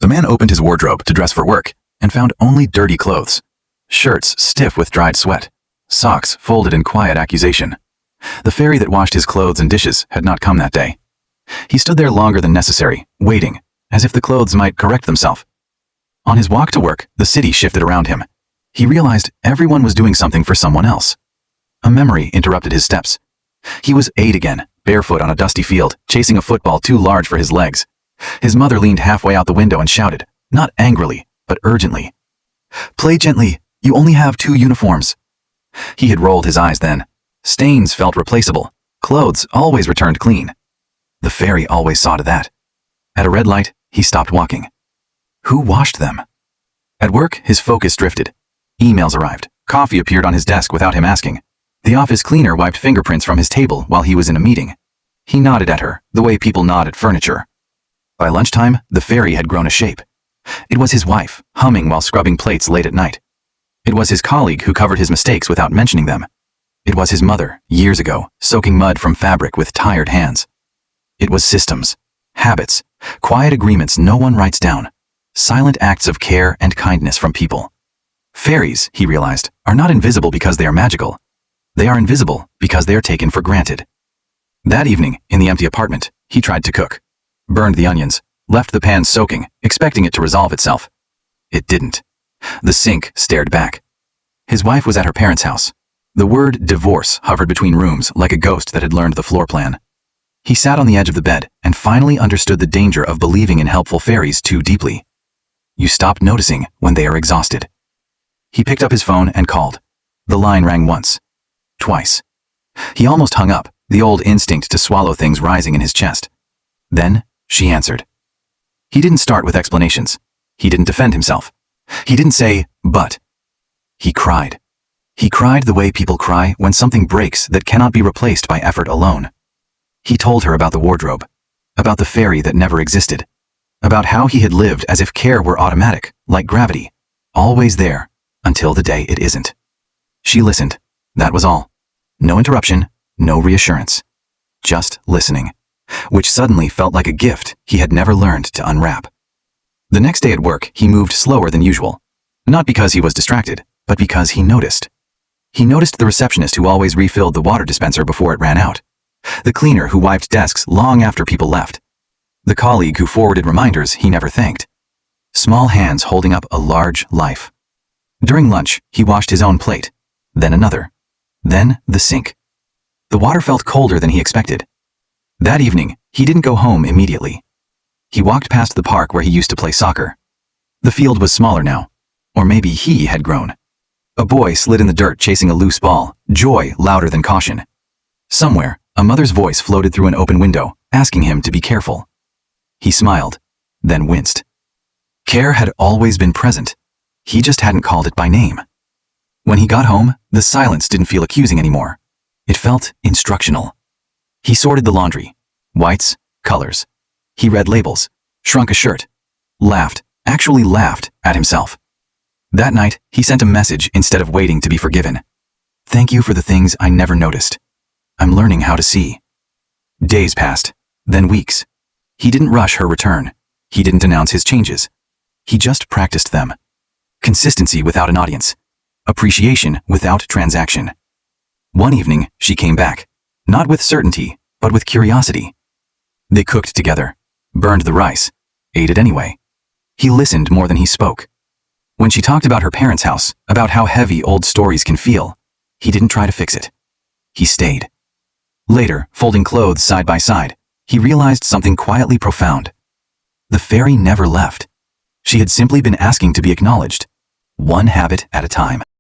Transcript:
The man opened his wardrobe to dress for work and found only dirty clothes. Shirts stiff with dried sweat. Socks folded in quiet accusation. The fairy that washed his clothes and dishes had not come that day. He stood there longer than necessary, waiting, as if the clothes might correct themselves. On his walk to work, the city shifted around him. He realized everyone was doing something for someone else. A memory interrupted his steps. He was 8 again, barefoot on a dusty field, chasing a football too large for his legs. His mother leaned halfway out the window and shouted, not angrily, but urgently, "Play gently, you only have 2 uniforms." He had rolled his eyes then. Stains felt replaceable. Clothes always returned clean. The fairy always saw to that. At a red light, he stopped walking. Who washed them? At work, his focus drifted. Emails arrived. Coffee appeared on his desk without him asking. The office cleaner wiped fingerprints from his table while he was in a meeting. He nodded at her, the way people nod at furniture. By lunchtime, the fairy had grown a shape. It was his wife, humming while scrubbing plates late at night. It was his colleague who covered his mistakes without mentioning them. It was his mother, years ago, soaking mud from fabric with tired hands. It was systems, habits, quiet agreements no one writes down, silent acts of care and kindness from people. Fairies, he realized, are not invisible because they are magical. They are invisible because they are taken for granted. That evening, in the empty apartment, he tried to cook. Burned the onions, left the pan soaking, expecting it to resolve itself. It didn't. The sink stared back. His wife was at her parents' house. The word divorce hovered between rooms like a ghost that had learned the floor plan. He sat on the edge of the bed and finally understood the danger of believing in helpful fairies too deeply. You stop noticing when they are exhausted. He picked up his phone and called. The line rang once. Twice. He almost hung up, the old instinct to swallow things rising in his chest. Then, she answered. He didn't start with explanations. He didn't defend himself. He didn't say, but. He cried. He cried the way people cry when something breaks that cannot be replaced by effort alone. He told her about the wardrobe, about the fairy that never existed, about how he had lived as if care were automatic, like gravity, always there, until the day it isn't. She listened. That was all. No interruption, no reassurance. Just listening, which suddenly felt like a gift he had never learned to unwrap. The next day at work, he moved slower than usual. Not because he was distracted, but because he noticed. He noticed the receptionist who always refilled the water dispenser before it ran out. The cleaner who wiped desks long after people left. The colleague who forwarded reminders he never thanked. Small hands holding up a large life. During lunch, he washed his own plate, then another, then the sink. The water felt colder than he expected. That evening, he didn't go home immediately. He walked past the park where he used to play soccer. The field was smaller now, or maybe he had grown. A boy slid in the dirt chasing a loose ball, joy louder than caution. Somewhere, a mother's voice floated through an open window, asking him to be careful. He smiled, then winced. Care had always been present. He just hadn't called it by name. When he got home, the silence didn't feel accusing anymore. It felt instructional. He sorted the laundry. Whites, colors. He read labels, shrunk a shirt, laughed, actually laughed at himself. That night, he sent a message instead of waiting to be forgiven. Thank you for the things I never noticed. I'm learning how to see. Days passed, then weeks. He didn't rush her return. He didn't announce his changes. He just practiced them. Consistency without an audience. Appreciation without transaction. One evening, she came back, not with certainty, but with curiosity. They cooked together, burned the rice, ate it anyway. He listened more than he spoke. When she talked about her parents' house, about how heavy old stories can feel, he didn't try to fix it. He stayed. Later, folding clothes side by side, he realized something quietly profound. The fairy never left. She had simply been asking to be acknowledged, one habit at a time.